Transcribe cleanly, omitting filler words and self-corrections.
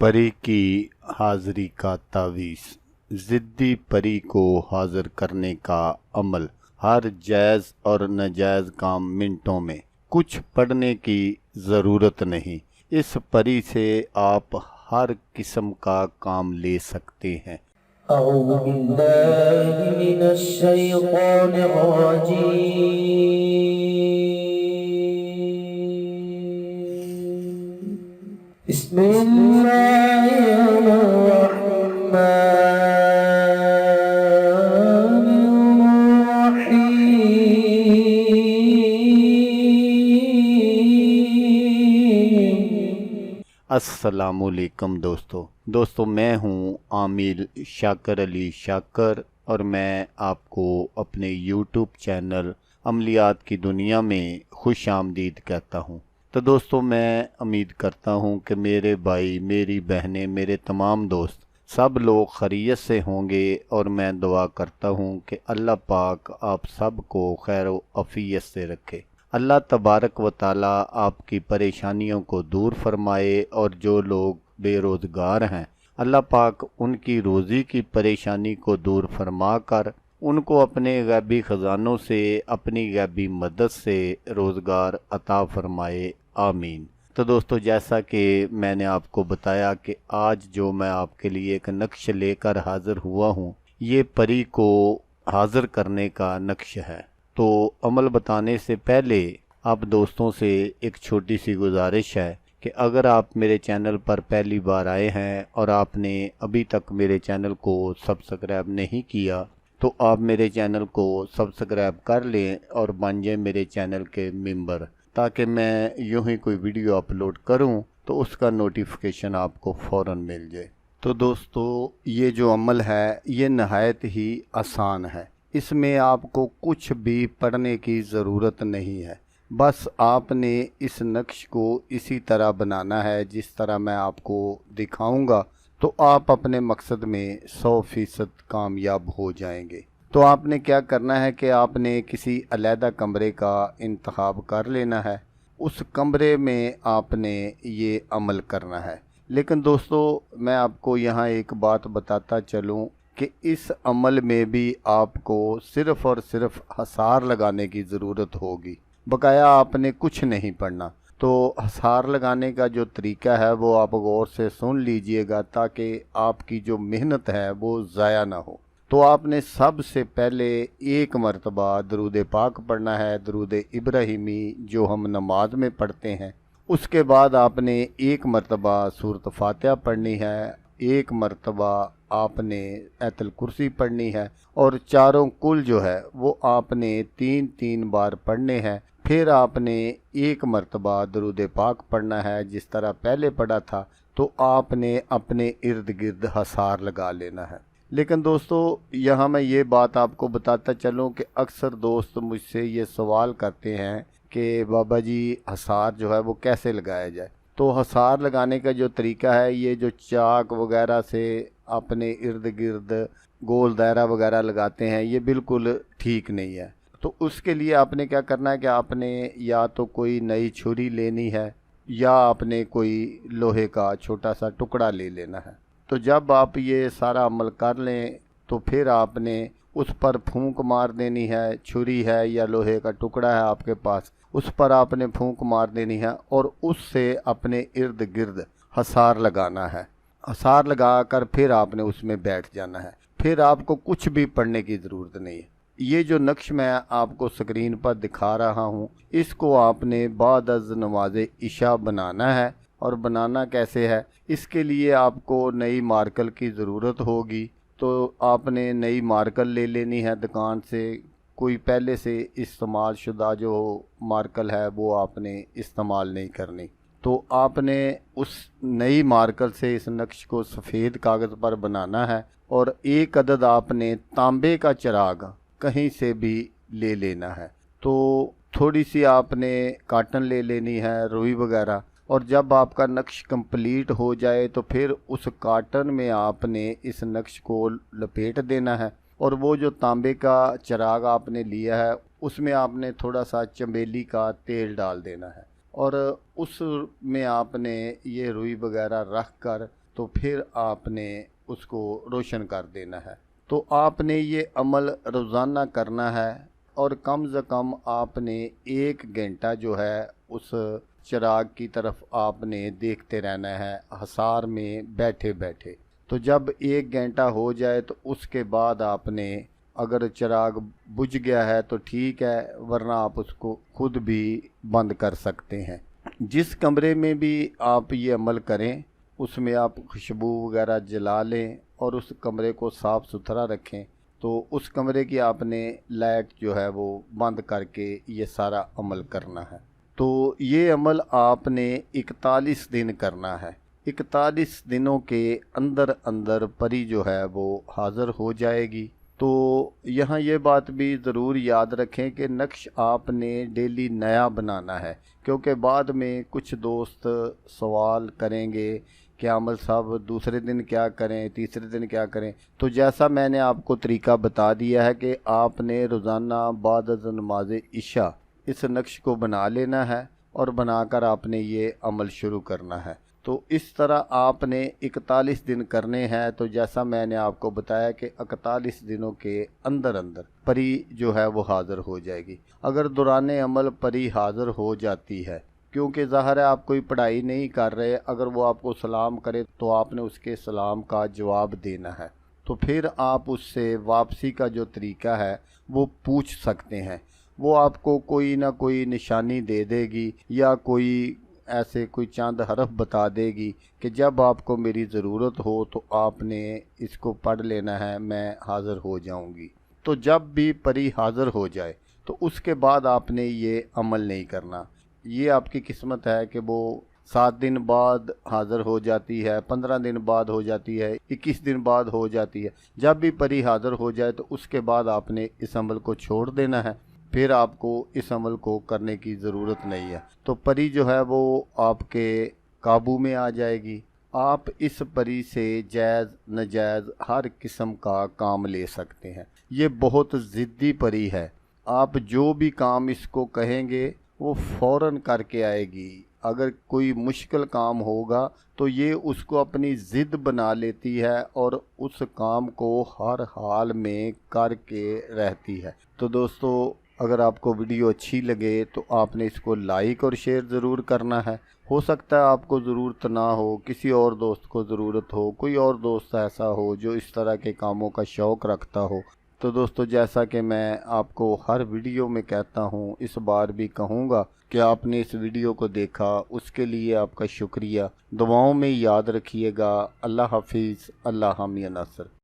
پری کی حاضری کا تعویذ، ضدی پری کو حاضر کرنے کا عمل۔ ہر جائز اور ناجائز کام منٹوں میں، کچھ پڑھنے کی ضرورت نہیں۔ اس پری سے آپ ہر قسم کا کام لے سکتے ہیں۔ اعوذ باللہ من الشیطان الرجیم، بسم اللہ الرحمن الرحیم۔ السلام علیکم دوستو میں ہوں عامل شاکر علی شاکر، اور میں آپ کو اپنے یوٹیوب چینل عملیات کی دنیا میں خوش آمدید کہتا ہوں۔ تو دوستو میں امید کرتا ہوں کہ میرے بھائی، میری بہنیں، میرے تمام دوست سب لوگ خیریت سے ہوں گے، اور میں دعا کرتا ہوں کہ اللہ پاک آپ سب کو خیر و عافیت سے رکھے۔ اللہ تبارک و تعالی آپ کی پریشانیوں کو دور فرمائے، اور جو لوگ بے روزگار ہیں اللہ پاک ان کی روزی کی پریشانی کو دور فرما کر ان کو اپنے غیبی خزانوں سے، اپنی غیبی مدد سے روزگار عطا فرمائے، آمین۔ تو دوستو، جیسا کہ میں نے آپ کو بتایا کہ آج جو میں آپ کے لیے ایک نقش لے کر حاضر ہوا ہوں، یہ پری کو حاضر کرنے کا نقش ہے۔ تو عمل بتانے سے پہلے آپ دوستوں سے ایک چھوٹی سی گزارش ہے کہ اگر آپ میرے چینل پر پہلی بار آئے ہیں اور آپ نے ابھی تک میرے چینل کو سبسکرائب نہیں کیا، تو آپ میرے چینل کو سبسکرائب کر لیں اور بن جائیں میرے چینل کے ممبر، تاکہ میں یوں ہی کوئی ویڈیو اپلوڈ کروں تو اس کا نوٹیفیکیشن آپ کو فوراً مل جائے۔ تو دوستو، یہ جو عمل ہے یہ نہایت ہی آسان ہے۔ اس میں آپ کو کچھ بھی پڑھنے کی ضرورت نہیں ہے، بس آپ نے اس نقش کو اسی طرح بنانا ہے جس طرح میں آپ کو دکھاؤں گا، تو آپ اپنے مقصد میں 100% کامیاب ہو جائیں گے۔ تو آپ نے کیا کرنا ہے کہ آپ نے کسی علیحدہ کمرے کا انتخاب کر لینا ہے، اس کمرے میں آپ نے یہ عمل کرنا ہے۔ لیکن دوستو، میں آپ کو یہاں ایک بات بتاتا چلوں کہ اس عمل میں بھی آپ کو صرف اور صرف حصار لگانے کی ضرورت ہوگی، بقایا آپ نے کچھ نہیں پڑھنا۔ تو حصار لگانے کا جو طریقہ ہے وہ آپ غور سے سن لیجئے گا، تاکہ آپ کی جو محنت ہے وہ ضائع نہ ہو۔ تو آپ نے سب سے پہلے ایک مرتبہ درود پاک پڑھنا ہے، درود ابراہیمی جو ہم نماز میں پڑھتے ہیں۔ اس کے بعد آپ نے ایک مرتبہ سورۃ فاتحہ پڑھنی ہے، ایک مرتبہ آپ نے آیت الکرسی پڑھنی ہے، اور چاروں کل جو ہے وہ آپ نے 3 بار پڑھنے ہیں۔ پھر آپ نے ایک مرتبہ درود پاک پڑھنا ہے جس طرح پہلے پڑھا تھا، تو آپ نے اپنے ارد گرد حصار لگا لینا ہے۔ لیکن دوستو، یہاں میں یہ بات آپ کو بتاتا چلوں کہ اکثر دوست مجھ سے یہ سوال کرتے ہیں کہ بابا جی حصار جو ہے وہ کیسے لگایا جائے۔ تو حصار لگانے کا جو طریقہ ہے، یہ جو چاک وغیرہ سے اپنے ارد گرد گول دائرہ وغیرہ لگاتے ہیں، یہ بالکل ٹھیک نہیں ہے۔ تو اس کے لیے آپ نے کیا کرنا ہے کہ آپ نے یا تو کوئی نئی چھری لینی ہے، یا آپ نے کوئی لوہے کا چھوٹا سا ٹکڑا لے لینا ہے۔ تو جب آپ یہ سارا عمل کر لیں تو پھر آپ نے اس پر پھونک مار دینی ہے۔ چھری ہے یا لوہے کا ٹکڑا ہے آپ کے پاس، اس پر آپ نے پھونک مار دینی ہے، اور اس سے اپنے ارد گرد حصار لگانا ہے۔ حصار لگا کر پھر آپ نے اس میں بیٹھ جانا ہے۔ پھر آپ کو کچھ بھی پڑھنے کی ضرورت نہیں ہے۔ یہ جو نقش میں آپ کو سکرین پر دکھا رہا ہوں، اس کو آپ نے بعد از نماز عشاء بنانا ہے۔ اور بنانا کیسے ہے؟ اس کے لیے آپ کو نئی مارکر کی ضرورت ہوگی۔ تو آپ نے نئی مارکر لے لینی ہے دکان سے، کوئی پہلے سے استعمال شدہ جو مارکر ہے وہ آپ نے استعمال نہیں کرنی۔ تو آپ نے اس نئی مارکر سے اس نقش کو سفید کاغذ پر بنانا ہے، اور ایک عدد آپ نے تانبے کا چراغ کہیں سے بھی لے لینا ہے۔ تو تھوڑی سی آپ نے کاٹن لے لینی ہے، روئی وغیرہ، اور جب آپ کا نقش کمپلیٹ ہو جائے تو پھر اس کاٹن میں آپ نے اس نقش کو لپیٹ دینا ہے، اور وہ جو تانبے کا چراغ آپ نے لیا ہے اس میں آپ نے تھوڑا سا چمیلی کا تیل ڈال دینا ہے، اور اس میں آپ نے یہ روئی وغیرہ رکھ کر تو پھر آپ نے اس کو روشن کر دینا ہے۔ تو آپ نے یہ عمل روزانہ کرنا ہے، اور کم از کم آپ نے 1 گھنٹہ جو ہے اس چراغ کی طرف آپ نے دیکھتے رہنا ہے حصار میں بیٹھے بیٹھے۔ تو جب 1 گھنٹہ ہو جائے تو اس کے بعد آپ نے، اگر چراغ بجھ گیا ہے تو ٹھیک ہے، ورنہ آپ اس کو خود بھی بند کر سکتے ہیں۔ جس کمرے میں بھی آپ یہ عمل کریں اس میں آپ خوشبو وغیرہ جلا لیں اور اس کمرے کو صاف ستھرا رکھیں۔ تو اس کمرے کی آپ نے لائٹ جو ہے وہ بند کر کے یہ سارا عمل کرنا ہے۔ تو یہ عمل آپ نے 41 دن کرنا ہے۔ 41 دنوں کے اندر اندر پری جو ہے وہ حاضر ہو جائے گی۔ تو یہاں یہ بات بھی ضرور یاد رکھیں کہ نقش آپ نے ڈیلی نیا بنانا ہے، کیونکہ بعد میں کچھ دوست سوال کریں گے کہ عامل صاحب دوسرے دن کیا کریں، تیسرے دن کیا کریں۔ تو جیسا میں نے آپ کو طریقہ بتا دیا ہے کہ آپ نے روزانہ بعد از نماز عشاء اس نقش کو بنا لینا ہے، اور بنا کر آپ نے یہ عمل شروع کرنا ہے۔ تو اس طرح آپ نے 41 دن کرنے ہیں۔ تو جیسا میں نے آپ کو بتایا کہ 41 دنوں کے اندر اندر پری جو ہے وہ حاضر ہو جائے گی۔ اگر دوران عمل پری حاضر ہو جاتی ہے، کیونکہ ظاہر ہے آپ کوئی پڑھائی نہیں کر رہے، اگر وہ آپ کو سلام کرے تو آپ نے اس کے سلام کا جواب دینا ہے، تو پھر آپ اس سے واپسی کا جو طریقہ ہے وہ پوچھ سکتے ہیں۔ وہ آپ کو کوئی نہ کوئی نشانی دے دے گی، یا کوئی چند حرف بتا دے گی کہ جب آپ کو میری ضرورت ہو تو آپ نے اس کو پڑھ لینا ہے، میں حاضر ہو جاؤں گی۔ تو جب بھی پری حاضر ہو جائے تو اس کے بعد آپ نے یہ عمل نہیں کرنا۔ یہ آپ کی قسمت ہے کہ وہ 7 دن بعد حاضر ہو جاتی ہے، 15 دن بعد ہو جاتی ہے، 21 دن بعد ہو جاتی ہے۔ جب بھی پری حاضر ہو جائے تو اس کے بعد آپ نے اس عمل کو چھوڑ دینا ہے، پھر آپ کو اس عمل کو کرنے کی ضرورت نہیں ہے۔ تو پری جو ہے وہ آپ کے قابو میں آ جائے گی۔ آپ اس پری سے جائز ناجائز ہر قسم کا کام لے سکتے ہیں۔ یہ بہت ضدی پری ہے، آپ جو بھی کام اس کو کہیں گے وہ فوراً کر کے آئے گی۔ اگر کوئی مشکل کام ہوگا تو یہ اس کو اپنی ضد بنا لیتی ہے اور اس کام کو ہر حال میں کر کے رہتی ہے۔ تو دوستو، اگر آپ کو ویڈیو اچھی لگے تو آپ نے اس کو لائک اور شیئر ضرور کرنا ہے۔ ہو سکتا ہے آپ کو ضرورت نہ ہو، کسی اور دوست کو ضرورت ہو، کوئی اور دوست ایسا ہو جو اس طرح کے کاموں کا شوق رکھتا ہو۔ تو دوستو، جیسا کہ میں آپ کو ہر ویڈیو میں کہتا ہوں، اس بار بھی کہوں گا کہ آپ نے اس ویڈیو کو دیکھا، اس کے لیے آپ کا شکریہ۔ دعاؤں میں یاد رکھیے گا۔ اللہ حافظ، اللہ حامی ناصر۔